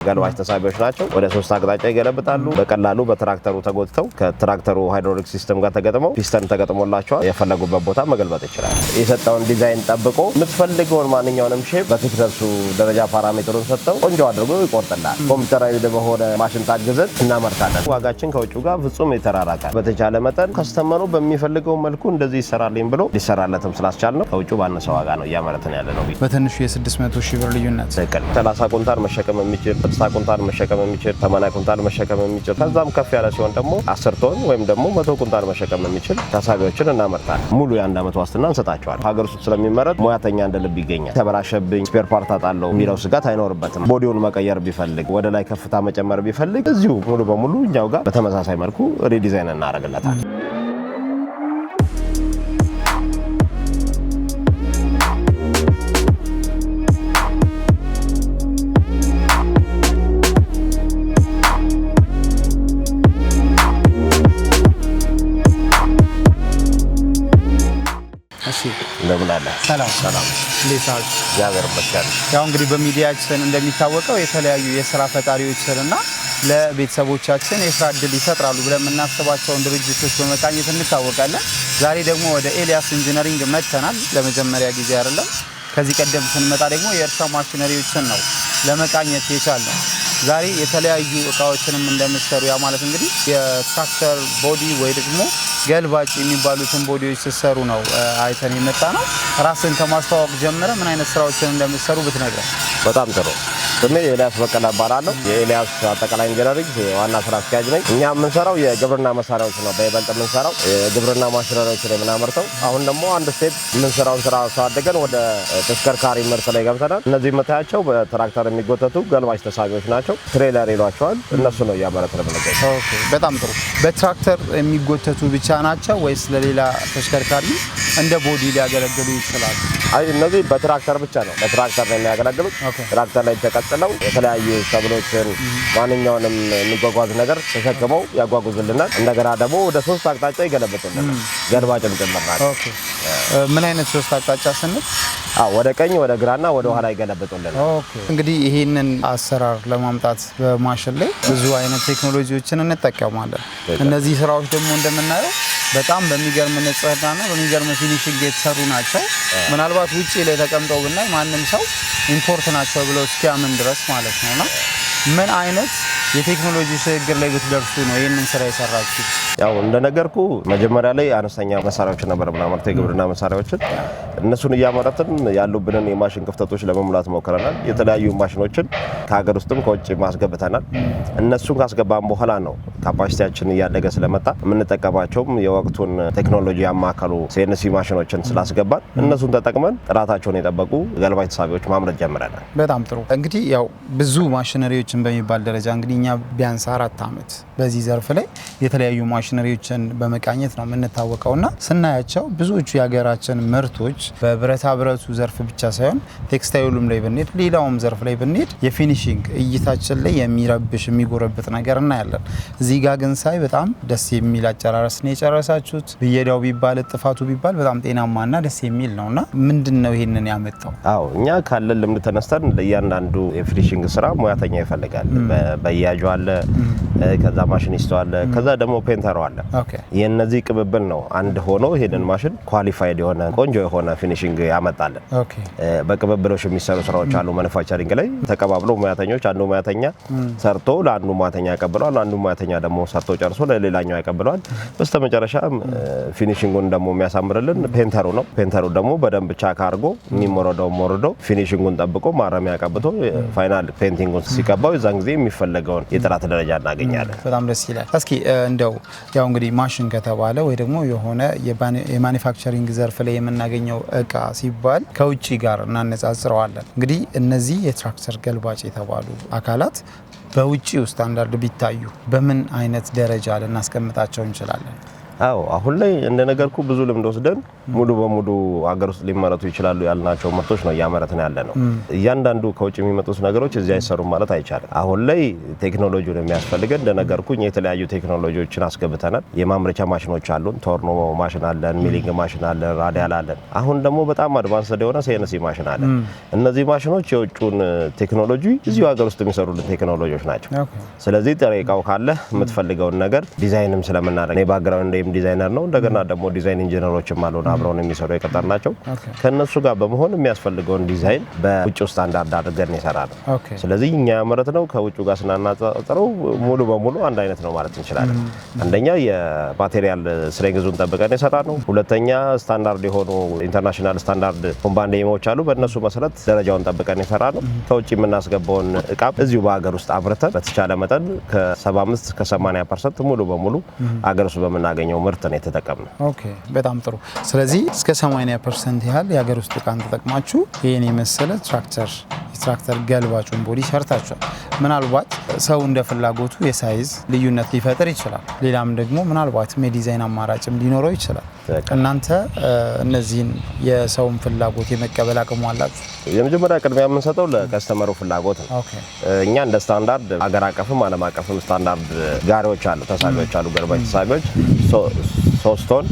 ገልባጭ ተሳቢዎች ናቸው። ወደ 3 አቅጣጫ ይገለብጣሉ። በቀላሉ በትራክተሩ ተጎትተው ከትራክተሩ ሃይድሮሊክ ሲስተም ጋር ተገጥመው ፒስተን ተገጥሞላቸዋል የፈለጉበት ቦታ መገልበጥ ይችላል። የሰጠውን ዲዛይን ጠብቆ የምትፈልገውን ማንኛውንም ሼፕ በቲክነሱ ደረጃ ፓራሜትሩን ሰጥተው ቆንጆ አድርጎ ይቆርጥላል። ኮምፒውተራዊ በሆነ ማሽን ታግዘን እናመርታለን። ዋጋችን ከውጭ ጋር ፍጹም የተራራቀ በተቻለ መጠን ከስተመሩ በሚፈልገው መልኩ እንደዚህ ይሰራልኝ ብሎ ሊሰራለትም ስላስቻልነው ከውጭ ባነሰ ዋጋ ነው እያመረትን ያለነው። በትንሹ የ600 ሺህ ብር ልዩነት 30 ኩንታል መሸከም የሚችል 60 ኩንታል መሸከም የሚችል 80 ኩንታል መሸከም የሚችል ከዛም ከፍ ያለ ሲሆን ደግሞ 10 ቶን ወይም ደግሞ 100 ኩንታል መሸከም የሚችል ተሳቢዎችን እናመርታለን። ሙሉ የአንድ ዓመት ዋስትና እንሰጣቸዋለን። ሀገር ውስጥ ስለሚመረት ሙያተኛ እንደ ልብ ይገኛል። ተበላሸብኝ ስፔር ፓርት አጣለው የሚለው ስጋት አይኖርበትም። ቦዲውን መቀየር ቢፈልግ ወደ ላይ ከፍታ መጨመር ቢፈልግ እዚሁ ሙሉ በሙሉ እኛው ጋር በተመሳሳይ መልኩ ሪዲዛይን እናደርግለታለን። ሰላም ሌሳጅ ያገር መቻል ያው እንግዲህ በሚዲያችን እንደሚታወቀው የተለያዩ የሥራ ፈጣሪዎችንና ለቤተሰቦቻችን የሥራ ዕድል ይፈጥራሉ ብለን የምናስባቸውን ድርጅቶች በመቃኘት እንታወቃለን። ዛሬ ደግሞ ወደ ኤልያስ ኢንጂነሪንግ መጥተናል። ለመጀመሪያ ጊዜ አይደለም። ከዚህ ቀደም ስንመጣ ደግሞ የእርሻ ማሽነሪዎችን ነው ለመቃኘት የቻልነው። ዛሬ የተለያዩ እቃዎችንም እንደምትሰሩ ያ ማለት እንግዲህ የትራክተር ቦዲ ወይ ደግሞ ገልባጭ የሚባሉትን ቦዲዎች ሲሰሩ ነው አይተን የመጣ ነው። ራስን ከማስተዋወቅ ጀምረ ምን አይነት ስራዎችን እንደምትሰሩ ብትነግረን። በጣም ጥሩ። ስሜ ኤልያስ በቀለ እባላለሁ። የኤልያስ አጠቃላይ ኢንጂነሪንግ ዋና ስራ አስኪያጅ ነኝ። እኛ የምንሰራው የግብርና መሳሪያዎች ነው። በይበልጥ የምንሰራው የግብርና ማሽነሪዎች ላይ የምናመርተው። አሁን ደግሞ አንድ ስቴፕ የምንሰራውን ስራ አድርገን ወደ ተሽከርካሪ ምርት ላይ ገብተናል። እነዚህ የምታያቸው በትራክተር የሚጎተቱ ገልባጭ ተሳቢዎች ናቸው። ትሬለር ይሏቸዋል። እነሱ ነው እያመረትን የምንገኘው። በጣም ጥሩ። በትራክተር የሚጎተቱ ብቻ ናቸው ወይስ ለሌላ ተሽከርካሪ እንደ ቦዲ ሊያገለግሉ ይችላሉ? አይ እነዚህ በትራክተር ብቻ ነው። በትራክተር ነው የሚያገለግሉት። ትራክተር ላይ ተቀጥለው የተለያዩ ሰብሎችን ማንኛውንም የሚጓጓዝ ነገር ተሸክመው ያጓጉዝልናል። እንደገና ደግሞ ወደ 3 አቅጣጫ ይገለብጡልናል። ገልባጭም ጭምር ናቸው። ምን አይነት 3 አቅጣጫ ስንል? ወደ ቀኝ፣ ወደ ግራና ወደ ኋላ ይገለብጡልናል። እንግዲህ ይሄንን አሰራር ለማምጣት በማሽን ላይ ብዙ አይነት ቴክኖሎጂዎችን እንጠቀማለን። እነዚህ ስራዎች ደግሞ እንደምናየው በጣም በሚገርም ንጽህናና በሚገርም ፊኒሺንግ የተሰሩ ናቸው። ምናልባት ውጪ ላይ ተቀምጠው ብናይ ማንም ሰው ኢምፖርት ናቸው ብለው እስኪያምን ድረስ ማለት ነውና ምን አይነት የቴክኖሎጂ ሽግግር ላይ ብትደርሱ ነው ይሄንን ስራ የሰራችሁ? ያው እንደነገርኩ መጀመሪያ ላይ አነስተኛ መሳሪያዎች ነበር ምናመርተው የግብርና መሳሪያዎችን። እነሱን እያመረትን ያሉብንን የማሽን ክፍተቶች ለመሙላት ሞክረናል። የተለያዩ ማሽኖችን ከሀገር ውስጥም ከውጭ ማስገብተናል። እነሱን ካስገባን በኋላ ነው ካፓሲቲያችን እያደገ ስለመጣ የምንጠቀማቸውም የወቅቱን ቴክኖሎጂ ያማከሉ ሲኤንሲ ማሽኖችን ስላስገባን እነሱን ተጠቅመን ጥራታቸውን የጠበቁ ገልባጭ ተሳቢዎች ማምረት ጀምረናል። በጣም ጥሩ። እንግዲህ ያው ብዙ ማሽነሪዎችን በሚባል ደረጃ እንግዲህ እኛ ቢያንስ 4 ዓመት በዚህ ዘርፍ ላይ የተለያዩ ማሽነሪዎችን በመቃኘት ነው የምንታወቀውና ስናያቸው ብዙዎቹ የሀገራችን ምርቶች በብረታ ብረቱ ዘርፍ ብቻ ሳይሆን ቴክስታይሉም ላይ ብንሄድ ሌላውም ዘርፍ ላይ ብንሄድ የፊኒሺንግ እይታችን ላይ የሚረብሽ የሚጎረብጥ ነገር እናያለን። እዚህ ጋር ግን ሳይ በጣም ደስ የሚል አጨራረስ ነው የጨረሳችሁት። ብየዳው ቢባል ጥፋቱ ቢባል በጣም ጤናማና ደስ የሚል ነውና ምንድነው ይሄንን ያመጣው? እኛ ካለን ልምድ ተነስተን ለእያንዳንዱ የፊኒሺንግ ስራ ሙያተኛ ይፈልጋል። በያጁ አለ፣ ከዛ ማሽኒስቱ አለ፣ ከዛ ደግሞ ፔንተሩ አለ። የነዚህ ቅብብል ነው አንድ ሆኖ ይሄንን ማሽን ኳሊፋይድ የሆነ ቆንጆ የሆነ ፊኒሺንግ ያመጣልን። በቅብብሎች የሚሰሩ ስራዎች አሉ። ማኑፋክቸሪንግ ላይ ተቀባብሎ ሙያተኞች አንዱ ሙያተኛ ሰርቶ ለአንዱ ሙያተኛ ያቀብለዋል፣ አንዱ ሙያተኛ ደግሞ ሰርቶ ጨርሶ ለሌላኛው ያቀብለዋል። በስተመጨረሻ ፊኒሺንጉን ደግሞ የሚያሳምርልን ፔንተሩ ነው። ፔንተሩ ደግሞ በደንብ ቻክ አድርጎ የሚሞረደው ሞርዶ ፊኒሺንጉን ጠብቆ ማረሚያ ቀብቶ ፋይናል ፔንቲንጉን ሲቀባው የዛን ጊዜ የሚፈለገውን የጥራት ደረጃ እናገኛለን። በጣም ደስ ይላል። እስኪ እንደው ያው እንግዲህ ማሽን ከተባለ ወይ ደግሞ የሆነ የማኑፋክቸሪንግ ዘርፍ ላይ የምናገኘው እቃ ሲባል ከውጪ ጋር እናነጻጽረዋለን። እንግዲህ እነዚህ የትራክተር ገልባጭ የተባሉ አካላት በውጪው ስታንዳርድ ቢታዩ በምን አይነት ደረጃ ልናስቀምጣቸው እንችላለን? አዎ አሁን ላይ እንደነገርኩ ብዙ ልምድ ወስደን ሙሉ በሙሉ ሀገር ውስጥ ሊመረቱ ይችላሉ ያልናቸው ምርቶች ነው እያመረትን ያለነው። እያንዳንዱ ከውጭ የሚመጡት ነገሮች እዚህ አይሰሩም ማለት አይቻልም። አሁን ላይ ቴክኖሎጂውን የሚያስፈልገን እንደነገርኩኝ የተለያዩ ቴክኖሎጂዎችን አስገብተናል። የማምረቻ ማሽኖች አሉን። ቶርኖ ማሽን አለን፣ ሚሊንግ ማሽን አለን፣ ራዲያል አለን። አሁን ደግሞ በጣም አድቫንስድ የሆነ ሲኤንሲ ማሽን አለን። እነዚህ ማሽኖች የውጭውን ቴክኖሎጂ እዚሁ ሀገር ውስጥ የሚሰሩልን ቴክኖሎጂዎች ናቸው። ስለዚህ ጥሬ እቃው ካለ የምትፈልገውን ነገር ዲዛይንም ስለምናደርግ እኔ ባክግራውንድ ዲዛይነር ነው። እንደገና ደግሞ ዲዛይን ኢንጂነሮችም አሉን አብረውን የሚሰሩ የቀጠርናቸው ከነሱ ጋር በመሆን የሚያስፈልገውን ዲዛይን በውጭው ስታንዳርድ አድርገን ይሰራል። ስለዚህ እኛ ያመረትነው ከውጭው ጋር ስናናጻጽረው ሙሉ በሙሉ አንድ አይነት ነው ማለት እንችላለን። አንደኛ የማቴሪያል ስትሬንግዙን ጠብቀን የሰራነው፣ ሁለተኛ ስታንዳርድ የሆኑ ኢንተርናሽናል ስታንዳርድ ኮምባንዴሞች አሉ። በእነሱ መሰረት ደረጃውን ጠብቀን የሰራነው። ከውጭ የምናስገባውን እቃ እዚሁ በሀገር ውስጥ አምርተን በተቻለ መጠን ከ75 እስከ 80% ሙሉ በሙሉ ሀገር ውስጥ በምናገኘው ምርት ነው የተጠቀምነው። ኦኬ በጣም ጥሩ። ስለዚህ እስከ 80% ያህል የሀገር ውስጥ እቃን ተጠቅማችሁ ይሄን የመሰለ ትራክተር ገልባጩን ቦዲ ሰርታችኋል። ምናልባት ሰው እንደ ፍላጎቱ የሳይዝ ልዩነት ሊፈጥር ይችላል። ሌላም ደግሞ ምናልባት የዲዛይን አማራጭም ሊኖረው ይችላል። እናንተ እነዚህን የሰውን ፍላጎት የመቀበል አቅሙ አላችሁ? የመጀመሪያ ቅድሚያ የምንሰጠው ለከስተመሩ ፍላጎት ነው። እኛ እንደ ስታንዳርድ አገር አቀፍም ዓለም አቀፍም ስታንዳርድ ጋሪዎች አሉ፣ ተሳቢዎች አሉ። ገልባጭ ተሳቢዎች 3 ቶን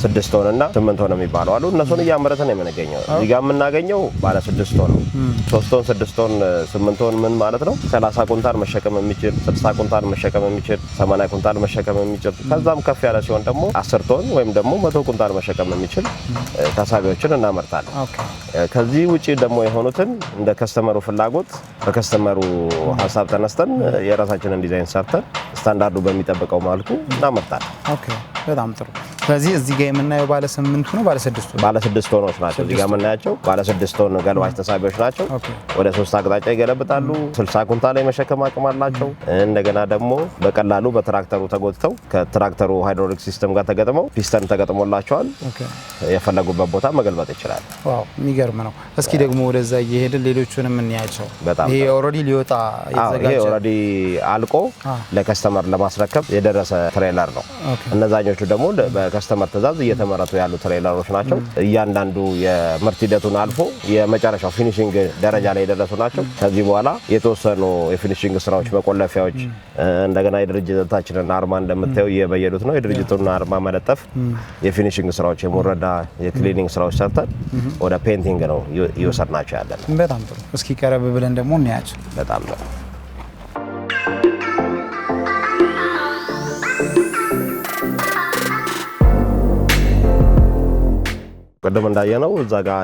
6 ቶን እና 8 ቶን የሚባሉ አሉ። እነሱን እያመረትን ነው የምንገኘው። እዚህ ጋር የምናገኘው ባለ 6 ቶን ነው። 3 ቶን 6 ቶን 8 ቶን ምን ማለት ነው? 30 ኩንታል መሸከም የሚችል 60 ኩንታል መሸከም የሚችል 80 ኩንታል መሸከም የሚችል ከዛም ከፍ ያለ ሲሆን ደግሞ 10 ቶን ወይም ደግሞ 100 ኩንታል መሸከም የሚችል ተሳቢዎችን እናመርታለን። ከዚህ ውጪ ደግሞ የሆኑትን እንደ ከስተመሩ ፍላጎት በከስተመሩ ሀሳብ ተነስተን የራሳችንን ዲዛይን ሰርተን ስታንዳርዱ በሚጠብቀው መልኩ እናመርታለን። ኦኬ በጣም ጥሩ። ስለዚህ እዚህ ጋር የምናየው ባለ 8 ነው፣ ባለ 6 ነው። ባለ 6 ቶኖች ናቸው። እዚህ ጋር የምናያቸው ባለ 6 ቶን ገልባጭ ተሳቢዎች ናቸው። ወደ 3 አቅጣጫ ይገለብጣሉ። 60 ኩንታል ላይ መሸከም አቅም አላቸው። እንደገና ደግሞ በቀላሉ በትራክተሩ ተጎትተው ከትራክተሩ ሃይድሮሊክ ሲስተም ጋር ተገጥመው ፒስተን ተገጥሞላቸዋል። የፈለጉበት ቦታ መገልበጥ ይችላል። ዋው የሚገርም ነው። እስኪ ደግሞ ወደዛ እየሄድን ሌሎቹንም እንያቸው። ይሄ ኦልሬዲ ሊወጣ ይዘጋጀ ይሄ ኦልሬዲ አልቆ ለከስተመር ለማስረከብ የደረሰ ትሬለር ነው። እነዛኞቹ ደግሞ በከስተመር ትዕዛዝ እየተመረቱ ያሉ ትሬለሮች ናቸው። እያንዳንዱ የምርት ሂደቱን አልፎ የመጨረሻው ፊኒሺንግ ደረጃ ላይ የደረሱ ናቸው። ከዚህ በኋላ የተወሰኑ የፊኒሺንግ ስራዎች፣ መቆለፊያዎች፣ እንደገና የድርጅታችንን አርማ እንደምታየው እየበየዱት ነው። የድርጅቱን አርማ መለጠፍ፣ የፊኒሺንግ ስራዎች፣ የሞረዳ የክሊኒንግ ስራዎች ሰርተን ወደ ፔንቲንግ ነው እየወሰድናቸው ያለን። በጣም ጥሩ። እስኪ ቀረብ ብለን ደግሞ እናያቸው። በጣም ነው። ቀደም እንዳየነው እዛ ጋር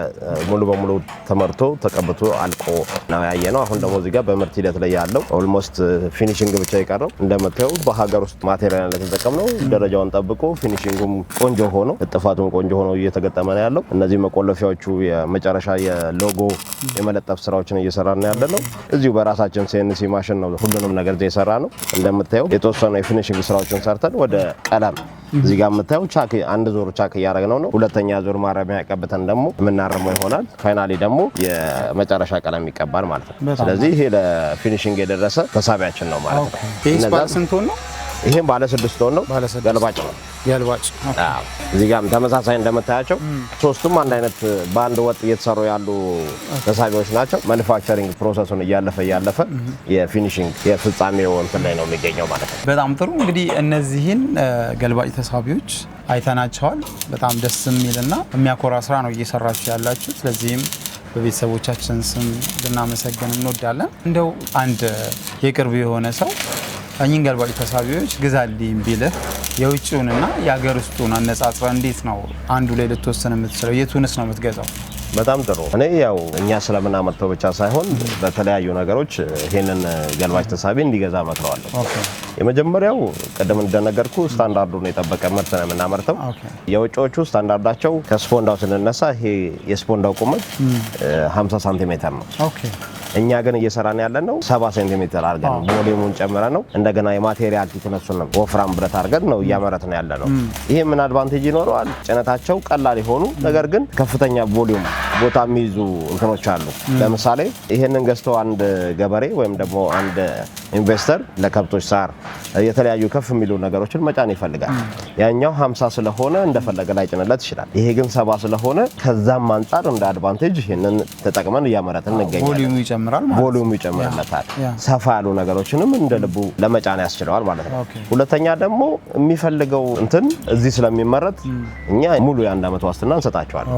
ሙሉ በሙሉ ተመርቶ ተቀብቶ አልቆ ነው ያየነው። አሁን ደግሞ እዚህ ጋር በምርት ሂደት ላይ ያለው ኦልሞስት ፊኒሺንግ ብቻ የቀረው እንደምታየው በሀገር ውስጥ ማቴሪያል ላይ ተጠቀምነው ደረጃውን ጠብቆ ፊኒሺንጉም ቆንጆ ሆኖ እጥፋቱም ቆንጆ ሆኖ እየተገጠመ ነው ያለው። እነዚህ መቆለፊያዎቹ የመጨረሻ የሎጎ የመለጠፍ ስራዎችን እየሰራን ነው ያለነው። እዚሁ በራሳችን ሲኤንሲ ማሽን ነው ሁሉንም ነገር እየሰራ ነው። እንደምታየው የተወሰኑ የፊኒሺንግ ስራዎችን ሰርተን ወደ ቀለም እዚህ ጋር የምታየው ቻክ አንድ ዙር ቻክ እያደረግነው ነው። ሁለተኛ ዙር ማረሚያ ቀብተን ደግሞ የምናረመው ይሆናል። ፋይናሊ ደግሞ የመጨረሻ ቀለም ይቀባል ማለት ነው። ስለዚህ ይሄ ለፊኒሺንግ የደረሰ ተሳቢያችን ነው ማለት ነው። ይሄ ባለ ስንት ቶን ነው? ይሄም ባለ 6 ቶን ነው። ገልባጭ ነው። ገልባጭ። አዎ እዚህ ጋርም ተመሳሳይ እንደምታያቸው ሶስቱም አንድ አይነት በአንድ ወጥ እየተሰሩ ያሉ ተሳቢዎች ናቸው። ማኑፋክቸሪንግ ፕሮሰሱን እያለፈ የፊኒሺንግ የፍጻሜው እንትን ላይ ነው የሚገኘው ማለት ነው። በጣም ጥሩ። እንግዲህ እነዚህን ገልባጭ ተሳቢዎች አይተናቸዋል። በጣም ደስ የሚልና የሚያኮራ ስራ ነው እየሰራችሁ ያላችሁ። ስለዚህም በቤተሰቦቻችን ስም ልናመሰግን እንወዳለን። እንደው አንድ የቅርብ የሆነ ሰው እኚህን ገልባጭ ተሳቢዎች ግዛልኝ ቢልህ የውጭውንና የሀገር ውስጡን አነጻጽረ እንዴት ነው አንዱ ላይ ልትወስን የምትችለው? የቱንስ ነው የምትገዛው? በጣም ጥሩ። እኔ ያው እኛ ስለምናመርተው ብቻ ሳይሆን በተለያዩ ነገሮች ይሄንን ገልባጭ ተሳቢ እንዲገዛ መክረዋለሁ። የመጀመሪያው ቀደም እንደነገርኩ ስታንዳርዱን የጠበቀ ምርት ነው የምናመርተው። የውጭዎቹ ስታንዳርዳቸው ከስፖንዳው ስንነሳ ይሄ የስፖንዳው ቁመት 50 ሳንቲሜትር ነው። እኛ ግን እየሰራን ያለነው 70 ሴንቲሜትር አድርገን ቮሊዩሙን ጨምረን ነው። እንደገና የማቴሪያል ቲክነሱን ወፍራም ብረት አድርገን ነው እያመረትን ያለነው። ይሄ ምን አድቫንቴጅ ይኖረዋል? ጭነታቸው ቀላል የሆኑ ነገር ግን ከፍተኛ ቮሊዩም ቦታ የሚይዙ እንትኖች አሉ። ለምሳሌ ይሄንን ገዝቶ አንድ ገበሬ ወይም ደግሞ አንድ ኢንቨስተር ለከብቶች ሳር የተለያዩ ከፍ የሚሉ ነገሮችን መጫን ይፈልጋል። ያኛው 50 ስለሆነ እንደፈለገ ላይ ጭንለት ይችላል። ይሄ ግን 70 ስለሆነ ከዛም አንፃር እንደ አድቫንቴጅ ይሄንን ተጠቅመን እያመረትን እንገኛለን። ቮሊዩሙ ይጨምራል ማለት ነው። ቮሊዩሙ ይጨምራለታል። ሰፋ ያሉ ነገሮችንም እንደ ልቡ ለመጫን ያስችለዋል ማለት ነው። ሁለተኛ ደግሞ የሚፈልገው እንትን እዚህ ስለሚመረት እኛ ሙሉ የ1 ዓመት ዋስትና እንሰጣቸዋለን።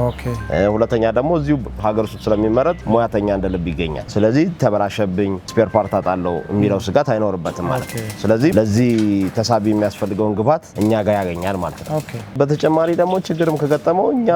ሁለተኛ ደግሞ እዚሁ ሀገር ውስጥ ስለሚመረት ሙያተኛ እንደ ልብ ይገኛል። ስለዚህ ተበላሸብኝ ስፔር ፓርት አጣለው የሚለው ስጋት አይኖርበትም ማለት ነው። ስለዚህ ለዚህ ተሳቢ የሚያስፈልገውን ግብዓት እኛ ጋር ያገኛል ማለት ነው። በተጨማሪ ደግሞ ችግርም ከገጠመው እኛ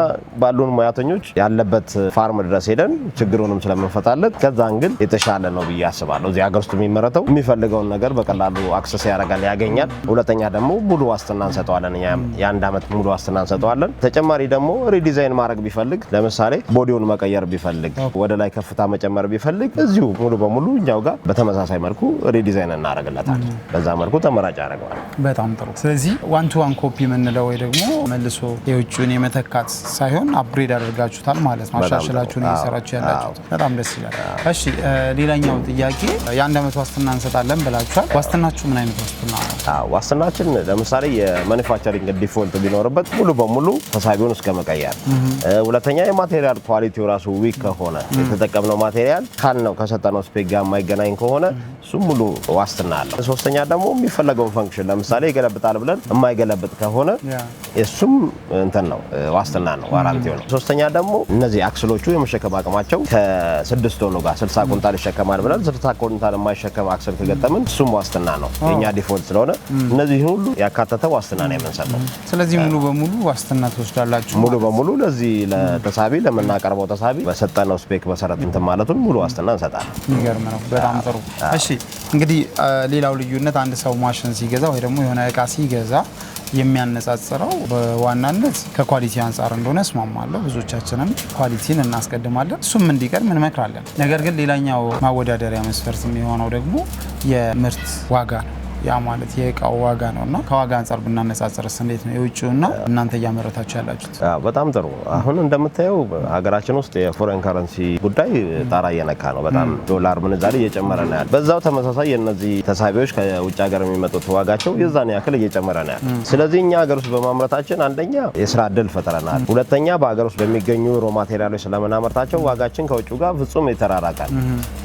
ባሉን ሙያተኞች ያለበት ፋርም ድረስ ሄደን ችግሩንም ስለምንፈታለት ከዛ እንግል የተሻለ ነው ብዬ አስባለሁ። እዚህ ሀገር ውስጥ የሚመረተው የሚፈልገውን ነገር በቀላሉ አክሰስ ያደርጋል፣ ያገኛል። ሁለተኛ ደግሞ ሙሉ ዋስትና እንሰጠዋለን። የ1 ዓመት ሙሉ ዋስትና እንሰጠዋለን። ተጨማሪ ደግሞ ሪዲዛይን ማድረግ ቢፈልግ ለምሳሌ ቦዲውን መቀየር ቢፈልግ ወደ ላይ ከፍታ መጨመር ቢፈልግ እዚሁ ሙሉ በሙሉ እኛው ጋር በተመሳሳይ መልኩ ሪዲዛይን እናደርግለታለን። በዛ መልኩ ተመራጭ ያደርገዋል። በጣም ጥሩ። ስለዚህ 1-to-1 ኮፒ የምንለው ወይ ደግሞ መልሶ የውጭውን የመተካት ሳይሆን አፕግሬድ አድርጋችሁታል ማለት ነው። አሻሽላችሁን እየሰራችሁ ያላችሁት በጣም ደስ ይላል። እሺ ሌላኛው ጥያቄ የ1 ዓመት ዋስትና እንሰጣለን ብላችኋል። ዋስትናችሁ ምን አይነት ዋስትና ነው? ዋስትናችን ለምሳሌ የማኒፋክቸሪንግ ዲፎልት ቢኖርበት ሙሉ በሙሉ ተሳቢውን እስከ መቀየር። ሁለተኛ የማቴሪያል ኳሊቲው ራሱ ዊክ ከሆነ የተጠቀምነው ማቴሪያል ካልነው ከሰጠነው ስፔክ ጋር የማይገናኝ ከሆነ እሱ ሙሉ ዋስትና አለው። ሶስተኛ ደግሞ የሚፈለገውን ፈንክሽን ለምሳሌ ይገለብጣል ብለን የማይገለብጥ ከሆነ እሱም እንትን ነው ዋስትና ነው፣ ዋራንቲው ነው። ሶስተኛ ደግሞ እነዚህ አክስሎቹ የመሸከም አቅማቸው ከ6 ቶን ጋር 60 ኩንታል ይሸከማል ብለን 60 ኩንታል የማይሸከም አክስል ከገጠምን እሱም ዋስትና ነው። የኛ ዲፎልት ስለሆነ እነዚህ ሁሉ ያካተተ ዋስትና ነው የምንሰጠው። ስለዚህ ሙሉ በሙሉ ዋስትና ትወስዳላችሁ? ሙሉ በሙሉ ለዚህ ለተሳቢ ለምናቀርበው ተሳቢ በሰጠነው ስፔክ መሰረት እንትን ማለቱን ሙሉ ዋስትና እንሰጣለን። የሚገርም ነው። በጣም ጥሩ። እሺ እንግዲህ ሌላው ልዩነት አንድ ሰው ማሽን ሲገዛ ወይ ደግሞ የሆነ እቃ ሲገዛ የሚያነጻጽረው በዋናነት ከኳሊቲ አንጻር እንደሆነ እስማማለሁ። ብዙዎቻችንም ኳሊቲን እናስቀድማለን፣ እሱም እንዲቀድም እንመክራለን። ነገር ግን ሌላኛው ማወዳደሪያ መስፈርት የሚሆነው ደግሞ የምርት ዋጋ ነው። ያ ማለት የእቃው ዋጋ ነውና ከዋጋ አንጻር ብናነጻጽርስ እንዴት ነው የውጭውና እናንተ እያመረታችሁ ያላችሁት? በጣም ጥሩ። አሁን እንደምታየው ሀገራችን ውስጥ የፎሬን ከረንሲ ጉዳይ ጣራ እየነካ ነው። በጣም ዶላር ምንዛሬ እየጨመረ ነው ያለው። በዛው ተመሳሳይ የነዚህ ተሳቢዎች ከውጭ ሀገር የሚመጡት ዋጋቸው የዛን ያክል እየጨመረ ነው ያለው። ስለዚህ እኛ ሀገር ውስጥ በማምረታችን አንደኛ የስራ እድል ፈጥረናል፣ ሁለተኛ በሀገር ውስጥ በሚገኙ ሮ ማቴሪያሎች ስለምናመርታቸው ዋጋችን ከውጭ ጋር ፍጹም ይተራራቃል።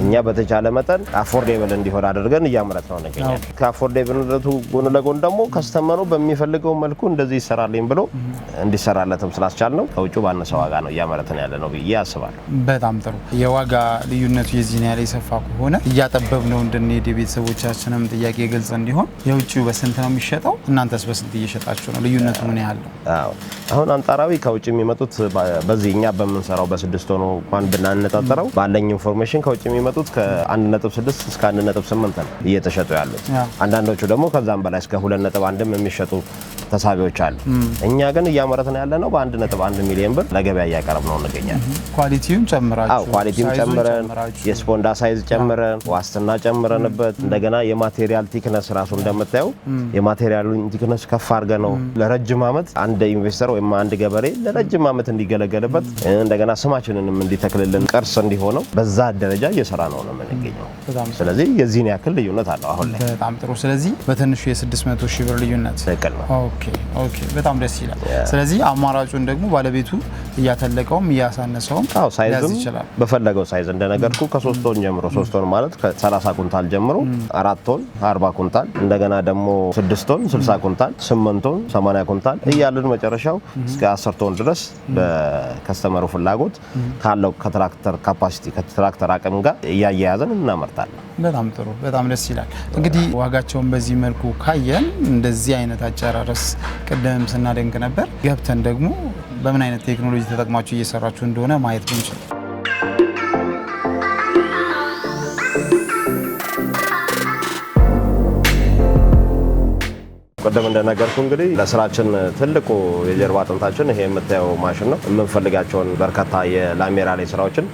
እኛ በተቻለ መጠን አፎርዴብል እንዲሆን አድርገን እያመረት ነው እንገኛለን። አፎርዴብልነቱ ጎን ለጎን ደግሞ ከስተመሩ በሚፈልገው መልኩ እንደዚህ ይሰራልኝ ብሎ እንዲሰራለትም ስላስቻል ነው ከውጭ ባነሰ ዋጋ ነው እያመረትን ያለ ነው ብዬ አስባለሁ። በጣም ጥሩ። የዋጋ ልዩነቱ የዚህን ያለ የሰፋ ከሆነ እያጠበብ ነው እንድንሄድ የቤተሰቦቻችንም ጥያቄ ግልጽ እንዲሆን የውጭው በስንት ነው የሚሸጠው? እናንተስ በስንት እየሸጣችሁ ነው? ልዩነቱ ምን ያህል ነው? አሁን አንጻራዊ ከውጭ የሚመጡት በዚህ እኛ በምንሰራው በ6 ሆኖ እንኳን ብናነጣጥረው ባለኝ ኢንፎርሜሽን ከውጭ የሚመጡት ከ1.6 እስከ 1.8 ነው እየተሸጡ ያሉት። አንዳንዶቹ ደግሞ ከዛም በላይ እስከ 2.1 የሚሸጡ ተሳቢዎች አሉ። እኛ ግን እያመረትን ያለ ነው በ1.1 ሚሊዮን ብር ለገበያ እያቀረብ ነው እንገኛለን። ኳሊቲውን ጨምራችሁ? ኳሊቲውን ጨምረን የስፖንዳ ሳይዝ ጨምረን ዋስትና ጨምረንበት እንደገና የማቴሪያል ቲክነስ ራሱ እንደምታየው የማቴሪያሉን ቲክነስ ከፍ አድርገ ነው ለረጅም ዓመት አንድ ኢንቨስተር ወይም አንድ ገበሬ ለረጅም ዓመት እንዲገለገልበት እንደገና ስማችንንም እንዲተክልልን ቅርስ እንዲሆነው በዛ ደረጃ እየሰራ ነው የምንገኘው። ስለዚህ የዚህን ያክል ልዩነት አለው አሁን ላይ። በጣም ጥሩ። ስለዚህ በትንሹ የ600 ሺህ ብር ልዩነት ትክክል ነው። ኦኬ በጣም ደስ ይላል። ስለዚህ አማራጩን ደግሞ ባለቤቱ እያተለቀውም እያሳነሰውም ሳይዝም በፈለገው ሳይዝ እንደነገርኩ ከ3 ቶን ጀምሮ 3 ቶን ማለት ከ30 ኩንታል ጀምሮ 4 ቶን 40 ኩንታል እንደገና ደግሞ 6 ቶን 60 ኩንታል 8 ቶን 80 ኩንታል እያልን መጨረሻው እስከ 10 ቶን ድረስ በከስተመሩ ፍላጎት ካለው ከትራክተር ካፓሲቲ ከትራክተር አቅም ጋር እያያያዘን እናመርታለን። በጣም ጥሩ። በጣም ደስ ይላል። እንግዲህ ዋጋቸውን በዚህ መልኩ ካየን እንደዚህ አይነት አጨራረስ ቅድም ስናደንቅ ነበር። ገብተን ደግሞ በምን አይነት ቴክኖሎጂ ተጠቅማችሁ እየሰራችሁ እንደሆነ ማየት ብንችል። ቀደም እንደነገርኩ እንግዲህ ለስራችን ትልቁ የጀርባ አጥንታችን ይሄ የምታየው ማሽን ነው። የምንፈልጋቸውን በርካታ የላሜራ ላይ ስራዎችን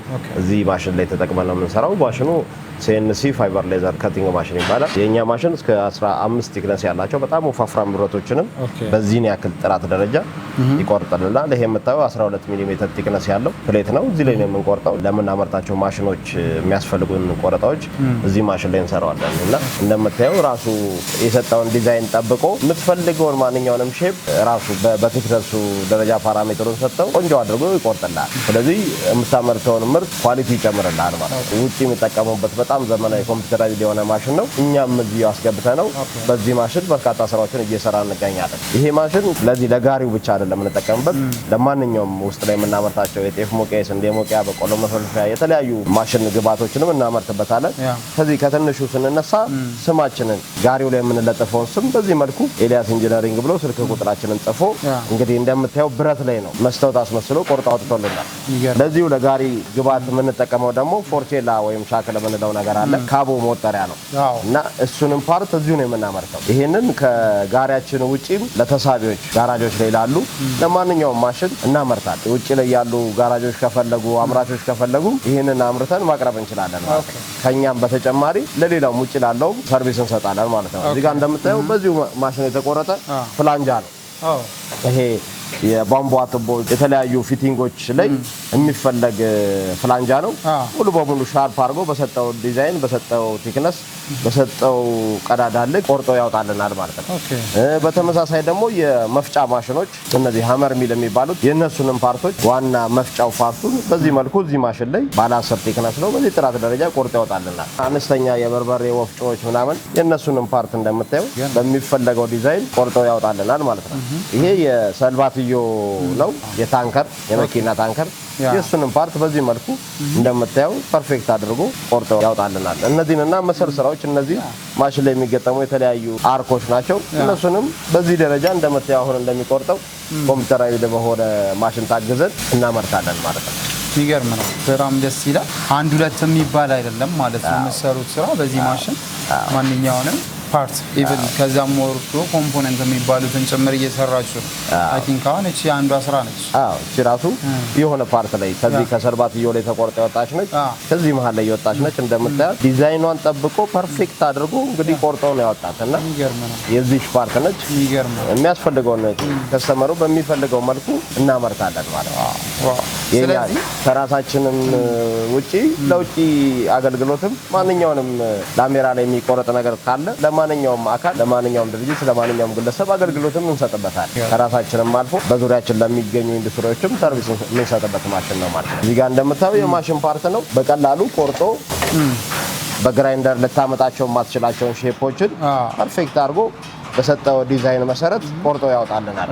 እዚህ ማሽን ላይ ተጠቅመን ነው የምንሰራው። ማሽኑ CNC ፋይበር ሌዘር ካቲንግ ማሽን ይባላል። የኛ ማሽን እስከ 15 ቲክነስ ያላቸው በጣም ወፋፍራም ብረቶችንም በዚህን ያክል ጥራት ደረጃ ይቆርጥልናል። ይሄ የምታየው 12 ሚሜ ቲክነስ ያለው ፕሌት ነው። እዚህ ላይ ነው የምንቆርጠው። ለምናመርታቸው ማሽኖች የሚያስፈልጉን ቆረጣዎች እዚህ ማሽን ላይ እንሰራዋለን እና እንደምታየው ራሱ የሰጠውን ዲዛይን ጠብቆ የምትፈልገውን ማንኛውንም ሼፕ ራሱ በቴክነሱ ደረጃ ፓራሜትሩን ሰጠው ቆንጆ አድርጎ ይቆርጥልሃል። ስለዚህ የምታመርተውን ምርት ኳሊቲ ይጨምርልሃል ማለት ነው። ውጪ የሚጠቀሙበት በጣም ዘመናዊ ኮምፒውተራይዝድ የሆነ ማሽን ነው። እኛም እዚህ አስገብተነው በዚህ ማሽን በርካታ ስራዎችን እየሰራ እንገኛለን። ይሄ ማሽን ለዚህ ለጋሪው ብቻ አይደለም የምንጠቀምበት፣ ለማንኛውም ውስጥ ላይ የምናመርታቸው የጤፍ ሞቂያ፣ ስንዴ ሞቂያ፣ በቆሎ መፈልፈያ የተለያዩ ማሽን ግብአቶችንም እናመርትበታለን። ከዚህ ከትንሹ ስንነሳ ስማችንን ጋሪው ላይ የምንለጥፈውን ስም በዚህ መልኩ ኤልያስ ኢንጂነሪንግ ብሎ ስልክ ቁጥራችንን ጽፎ እንግዲህ እንደምታየው ብረት ላይ ነው መስታወት አስመስሎ ቆርጦ አውጥቶልናል። ለዚሁ ለጋሪ ግብአት የምንጠቀመው ደግሞ ፎርቼላ ወይም ሻክል የምንለው ነገር አለ። ካቦ መወጠሪያ ነው እና እሱንም ፓርት እዚሁ ነው የምናመርተው። ይሄንን ከጋሪያችን ውጪም ለተሳቢዎች ጋራጆች ላይ ላሉ ለማንኛውም ማሽን እናመርታለን። ውጪ ላይ ያሉ ጋራጆች ከፈለጉ አምራቾች ከፈለጉ ይሄንን አምርተን ማቅረብ እንችላለን ማለት ነው። ከኛም በተጨማሪ ለሌላውም ውጪ ላለው ሰርቪስ እንሰጣለን ማለት ነው። እዚህ ጋር እንደምታየው በዚሁ ማሽን የተቆረጠ ፍላንጃ ነው። ይሄ የቧንቧ ቱቦ የተለያዩ ፊቲንጎች ላይ የሚፈለግ ፍላንጃ ነው። ሙሉ በሙሉ ሻርፕ አድርጎ በሰጠው ዲዛይን በሰጠው ቲክነስ በሰጠው ቀዳዳ ላይ ቆርጦ ያወጣልናል ማለት ነው። በተመሳሳይ ደግሞ የመፍጫ ማሽኖች እነዚህ ሀመር ሚል የሚባሉት የነሱንም ፓርቶች ዋና መፍጫው ፓርቱን በዚህ መልኩ እዚህ ማሽን ላይ ባለ 10 ቲክነስ ነው በዚህ ጥራት ደረጃ ቆርጦ ያወጣልናል። አነስተኛ የበርበሬ ወፍጮዎች ምናምን የነሱንም ፓርት እንደምታየው በሚፈለገው ዲዛይን ቆርጦ ያወጣልናል ማለት ነው። ይሄ የሰልባትዮ ነው የታንከር የመኪና ታንከር የሱንም ፓርት በዚህ መልኩ እንደምታየው ፐርፌክት አድርጎ ቆርጦ ያወጣልናል። እነዚህንና መሰል ስራዎች እነዚህ ማሽን ላይ የሚገጠሙ የተለያዩ አርኮች ናቸው። እነሱንም በዚህ ደረጃ እንደምታየው አሁን እንደሚቆርጠው ኮምፒውተራይዝድ በሆነ ማሽን ታግዘን እናመርታለን ማለት ነው። ይገርም ነው። በጣም ደስ ይላል። አንድ ሁለት የሚባል አይደለም ማለት ነው የምትሰሩት ስራ በዚህ ማሽን ማንኛውንም ፓርት ኢቭን ከዛም ወርዶ ኮምፖነንት የሚባሉትን ጭምር እየሰራችሁ አይ ቲንክ አሁን እቺ አንዷ ስራ ነች። እቺ ራሱ የሆነ ፓርት ላይ ከዚህ ከሰርባትዮ ላይ ተቆርጣ የወጣች ነች። ከዚህ መሀል ላይ የወጣች ነች። እንደምታያት ዲዛይኗን ጠብቆ ፐርፌክት አድርጎ እንግዲህ ቆርጦ ነው ያወጣትና የዚህ ፓርት ነች። የሚያስፈልገውን ከስተመሩ በሚፈልገው መልኩ እናመርታለን ማለት ነው። ስለዚህ ከራሳችንም ውጪ ለውጪ አገልግሎትም ማንኛውንም ላሜራ ላይ የሚቆረጥ ነገር ካለ ለማንኛውም አካል ለማንኛውም ድርጅት ለማንኛውም ግለሰብ አገልግሎትም እንሰጥበታለን። ከራሳችንም አልፎ በዙሪያችን ለሚገኙ ኢንዱስትሪዎችም ሰርቪስ የምንሰጥበት ማሽን ነው ማለት ነው። እዚህ ጋር እንደምታየው የማሽን ፓርት ነው። በቀላሉ ቆርጦ በግራይንደር ልታመጣቸው የማትችላቸውን ሼፖችን ፐርፌክት አድርጎ በሰጠው ዲዛይን መሰረት ቆርጦ ያወጣልናል።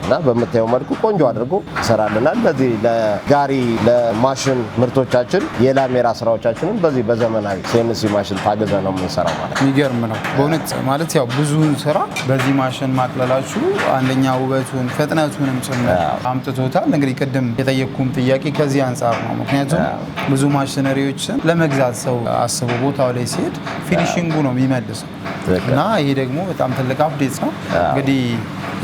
እና በምታየው መልኩ ቆንጆ አድርጎ ይሰራልናል። ለዚህ ለጋሪ ለማሽን ምርቶቻችን የላሜራ ስራዎቻችንን በዚህ በዘመናዊ CNC ማሽን ታገዘ ነው የምንሰራው ማለት ነው። የሚገርም ነው በእውነት ማለት ያው ብዙውን ስራ በዚህ ማሽን ማቅለላችሁ አንደኛ ውበቱን ፍጥነቱንም ጭምር አምጥቶታል። እንግዲህ ቅድም የጠየቅኩም ጥያቄ ከዚህ አንጻር ነው። ምክንያቱም ብዙ ማሽነሪዎችን ለመግዛት ሰው አስቦ ቦታው ላይ ሲሄድ ፊኒሺንጉ ነው የሚመልሰው እና ይሄ ደግሞ በጣም ትልቅ አፕዴት ነው። እንግዲህ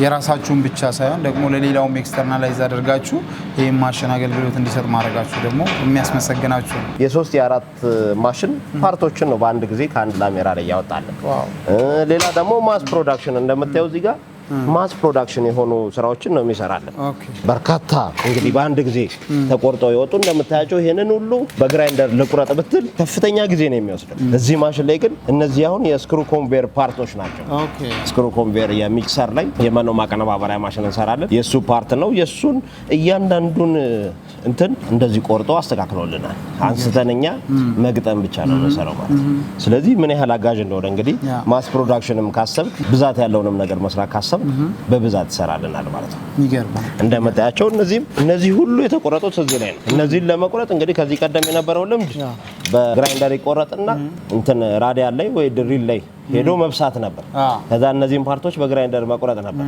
የራሳችሁን ብቻ ሳይሆን ደግሞ ለሌላውም ኤክስተርናላይዝ አድርጋችሁ ይሄን ማሽን አገልግሎት እንዲሰጥ ማድረጋችሁ ደግሞ የሚያስመሰግናችሁ ነው። የ3 የ4 ማሽን ፓርቶችን ነው በአንድ ጊዜ ከአንድ ላሜራ ላይ ያወጣልን። ሌላ ደግሞ ማስ ፕሮዳክሽን እንደምታየው እዚህ ጋር ማስ ፕሮዳክሽን የሆኑ ስራዎችን ነው የሚሰራልን። በርካታ እንግዲህ በአንድ ጊዜ ተቆርጠው የወጡ እንደምታያቸው ይሄንን ሁሉ በግራይንደር ልቁረጥ ብትል ከፍተኛ ጊዜ ነው የሚወስደው። እዚህ ማሽን ላይ ግን እነዚህ አሁን የስክሩ ኮንቬየር ፓርቶች ናቸው። ስክሩ ኮንቬየር የሚክሰር ላይ የመኖ ማቀነባበሪያ ማሽን እንሰራለን። የሱ ፓርት ነው። የሱን እያንዳንዱን እንትን እንደዚህ ቆርጦ አስተካክለውልናል። አንስተንኛ መግጠም ብቻ ነው የምንሰራው ማለት ነው። ስለዚህ ምን ያህል አጋዥ እንደሆነ እንግዲህ ማስ ፕሮዳክሽንም ካሰብክ ብዛት ያለውንም ነገር መስራት ካሰብክ በብዛት ይሰራልናል ማለት ነው። ይገርማል። እንደምታያቸው እነዚህ ሁሉ የተቆረጡት እዚህ ላይ ነው። እነዚህን ለመቁረጥ እንግዲህ ከዚህ ቀደም የነበረው ልምድ በግራይንደር ይቆረጥና እንትን ራዲያል ላይ ወይ ድሪል ላይ ሄዶ መብሳት ነበር። ከዛ እነዚህን ፓርቶች በግራይንደር መቁረጥ ነበር።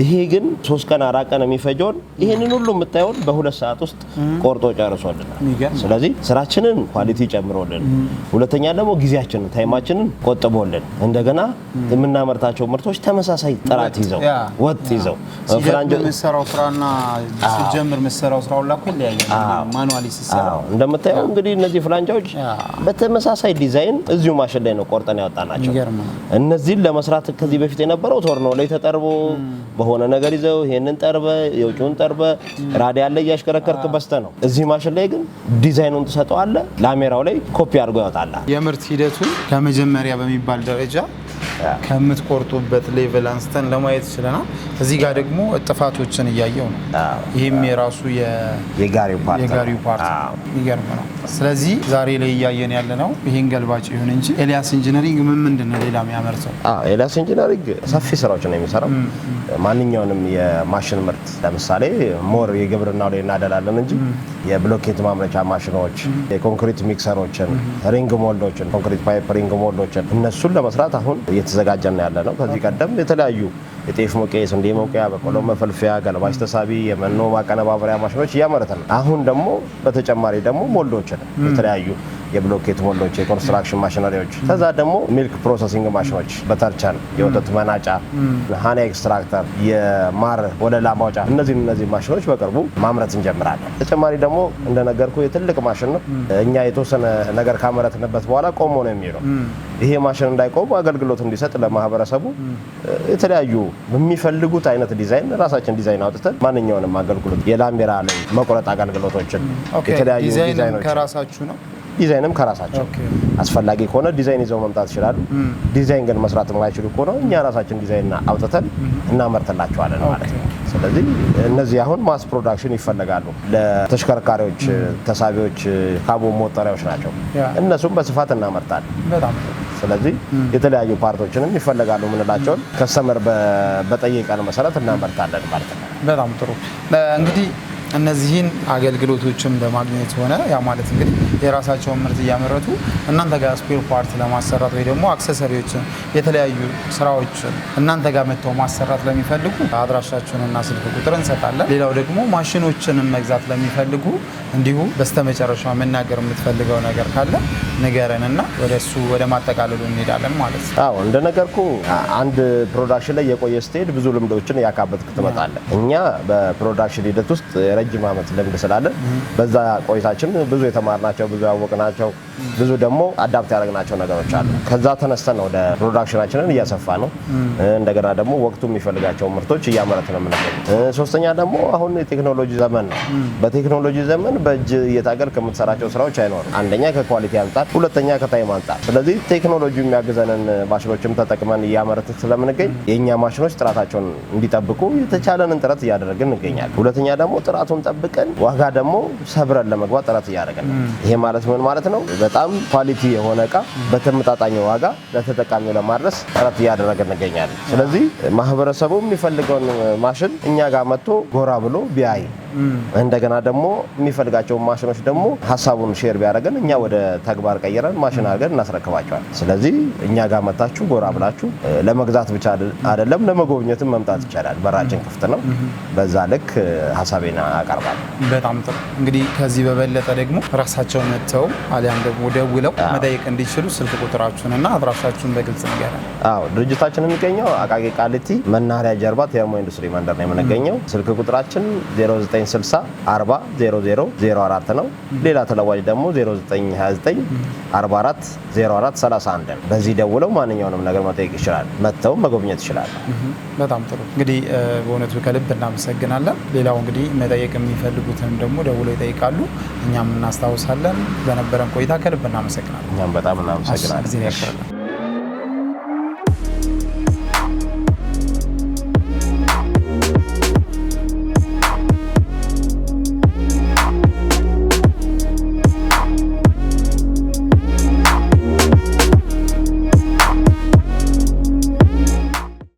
ይሄ ግን 3 ቀን 4 ቀን የሚፈጀውን ይሄንን ሁሉ የምታየውን በ2 ሰዓት ውስጥ ቆርጦ ጨርሶልናል። ስለዚህ ስራችንን ኳሊቲ ጨምሮልን፣ ሁለተኛ ደግሞ ጊዜያችንን ታይማችንን ቆጥቦልን እንደገና የምናመርታቸው ምርቶች ተመሳሳይ ጥራት ይዘው ወጥ ይዘው ፍራንጆ መስራው ስራና ሲጀምር መስራው ስራው ላኩ ይለያያል። ማኑዋሊ ሲሰራ እንደምታየው እንግዲህ እነዚህ ፍራንጆች በተመሳሳይ ዲዛይን እዚሁ ማሽን ላይ ነው ቆርጠን ያወጣናቸው። እነዚህን ለመስራት ከዚህ በፊት የነበረው ቶርኖ ላይ ተጠርቦ በሆነ ነገር ይዘው ይሄንን ጠርበ የውጭውን ጠርበ ራዲያል ላይ ያሽከረከርክ በስተ ነው። እዚህ ማሽን ላይ ግን ዲዛይኑን ተሰጠዋለህ፣ ላሜራው ላይ ኮፒ አድርጎ ያወጣልሃል። የምርት ሂደቱ ከመጀመሪያ በሚባል ደረጃ ከምትቆርጡበት ሌቭል አንስተን ለማየት ይችላል። እዚህ ጋር ደግሞ ጥፋቶችን እያየው ነው። ይሄም የራሱ የጋሪው ፓርት ይገርም ነው። ስለዚህ ዛሬ ላይ እያየን ያለ ነው ይሄን ገልባጭ ይሁን እንጂ ኤልያስ ኢንጂነሪንግ ምንድነው ሌላ የሚያመርተው? ኤልያስ ኢንጂነሪንግ ሰፊ ስራዎችን ነው የሚሰራው። ማንኛውንም የማሽን ምርት ለምሳሌ ሞር የግብርናው ላይ እናደላለን እንጂ የብሎኬት ማምረቻ ማሽኖች፣ የኮንክሪት ሚክሰሮችን፣ ሪንግ ሞልዶችን፣ ኮንክሪት ፓይፕ ሪንግ ሞልዶችን እነሱን ለመስራት አሁን እየተዘጋጀን ያለ ነው። ከዚህ ቀደም የተለያዩ የጤፍ መውቂያ፣ የስንዴ መውቂያ፣ በቆሎ መፈልፈያ፣ ገለባጭ ተሳቢ፣ የመኖ ማቀነባበሪያ ማሽኖች እያመረትን ነው። አሁን ደግሞ በተጨማሪ ደግሞ ሞልዶችን የተለያዩ የብሎኬት ሞልዶች፣ የኮንስትራክሽን ማሽነሪዎች፣ ከዛ ደግሞ ሚልክ ፕሮሰሲንግ ማሽኖች፣ በተርቸን የወተት መናጫ፣ ሃኒ ኤክስትራክተር፣ የማር ወለላ ማውጫ እነዚህ ማሽኖች በቅርቡ ማምረት እንጀምራለን። ተጨማሪ ደግሞ እንደነገርኩ የትልቅ ማሽን ነው። እኛ የተወሰነ ነገር ካመረትንበት በኋላ ቆሞ ነው የሚለው። ይሄ ማሽን እንዳይቆም አገልግሎት እንዲሰጥ ለማህበረሰቡ የተለያዩ በሚፈልጉት አይነት ዲዛይን ራሳችን ዲዛይን አውጥተን ማንኛውንም አገልግሎት የላሜራ ላይ መቁረጥ አገልግሎቶች የተለያዩ ዲዛይኖች ከራሳችሁ ነው። ዲዛይንም ከራሳቸው አስፈላጊ ከሆነ ዲዛይን ይዘው መምጣት ይችላሉ። ዲዛይን ግን መስራት የማይችሉ ከሆነ እኛ ራሳችን ዲዛይን አውጥተን እናመርትላቸዋለን ማለት ነው። ስለዚህ እነዚህ አሁን ማስ ፕሮዳክሽን ይፈልጋሉ። ለተሽከርካሪዎች፣ ተሳቢዎች፣ ካቦ ሞተሪያዎች ናቸው። እነሱም በስፋት እናመርታለን። ስለዚህ የተለያዩ ፓርቶችንም ይፈልጋሉ ምንላቸውን ከስተመር በጠየቀን መሰረት እናመርታለን ማለት ነው። በጣም ጥሩ። እንግዲህ እነዚህን አገልግሎቶችም ለማግኘት ሆነ ያ ማለት እንግዲህ የራሳቸውን ምርት እያመረቱ እናንተ ጋር ስፔር ፓርት ለማሰራት ወይ ደግሞ አክሰሰሪዎችን የተለያዩ ስራዎችን እናንተ ጋር መጥተው ማሰራት ለሚፈልጉ አድራሻችሁንና ስልክ ቁጥር እንሰጣለን። ሌላው ደግሞ ማሽኖችንን መግዛት ለሚፈልጉ እንዲሁ በስተመጨረሻ መናገር የምትፈልገው ነገር ካለ ንገረንና ወደሱ ወደ ማጠቃለሉ እንሄዳለን ማለት ነው። አዎ እንደነገርኩ አንድ ፕሮዳክሽን ላይ የቆየ ስትሄድ ብዙ ልምዶችን ያካበትክ ትመጣለህ። እኛ በፕሮዳክሽን ሂደት ውስጥ ረጅም ዓመት ልምድ ስላለን በዛ ቆይታችን ብዙ የተማርናቸው፣ ብዙ ያወቅናቸው፣ ብዙ ደግሞ አዳፕት ያደረግናቸው ነገሮች አሉ። ከዛ ተነስተን ወደ ፕሮዳክሽናችንን እያሰፋ ነው። እንደገና ደግሞ ወቅቱ የሚፈልጋቸው ምርቶች እያመረትን ነው የምንገኘው። ሶስተኛ ደግሞ አሁን የቴክኖሎጂ ዘመን ነው። በቴክኖሎጂ ዘመን በእጅ እየታገል ከምትሰራቸው ስራዎች አይኖርም። አንደኛ ከኳሊቲ አንጻር፣ ሁለተኛ ከታይም አንጻር። ስለዚህ ቴክኖሎጂ የሚያግዘንን ማሽኖችም ተጠቅመን እያመረትን ስለምንገኝ የእኛ ማሽኖች ጥራታቸውን እንዲጠብቁ የተቻለንን ጥረት እያደረግን እንገኛለን። ሁለተኛ ደግሞ ጥራቱን ጠብቀን ዋጋ ደግሞ ሰብረን ለመግባት ጥረት እያደረግን ነው። ይሄ ማለት ምን ማለት ነው? በጣም ኳሊቲ የሆነ እቃ በተመጣጣኝ ዋጋ ለተጠቃሚው ለማድረስ ጥረት እያደረግን እንገኛለን። ስለዚህ ማህበረሰቡ የሚፈልገውን ማሽን እኛ ጋር መጥቶ ጎራ ብሎ ቢያይ እንደገና ደግሞ የሚፈልጋቸው ማሽኖች ደግሞ ሀሳቡን ሼር ቢያደርገን እኛ ወደ ተግባር ቀይረን ማሽን አድርገን እናስረክባቸዋል። ስለዚህ እኛ ጋር መጣችሁ ጎራ ብላችሁ ለመግዛት ብቻ አይደለም ለመጎብኘትም መምጣት ይቻላል። በራችን ክፍት ነው። በዛ ልክ ሀሳቤን አቀርባለሁ። በጣም ጥሩ። እንግዲህ ከዚህ በበለጠ ደግሞ ራሳቸው መጥተው አሊያም ደግሞ ደውለው መጠየቅ እንዲችሉ ስልክ ቁጥራችሁንና አድራሻችሁን በግልጽ ንገረን። አዎ ድርጅታችን የሚገኘው አቃቂ ቃሊቲ መናኸሪያ ጀርባ ቴርሞ ኢንዱስትሪ መንደር ነው የምንገኘው። ስልክ ቁጥራችን 0960 40 0004 ነው። ሌላ ተለዋጭ ደግሞ 0929 44 04 31 ነው። በዚህ ደውለው ማንኛውንም ነገር መጠየቅ ይችላል። መጥተው መጎብኘት ይችላል። በጣም ጥሩ። እንግዲህ በእውነቱ ከልብ እናመሰግናለን። ሌላው እንግዲህ መጠየቅ የሚፈልጉትም ደግሞ ደውለው ይጠይቃሉ፣ እኛም እናስታውሳለን። በነበረን ቆይታ ከልብ እናመሰግናለን። እኛም በጣም እናመሰግናለን።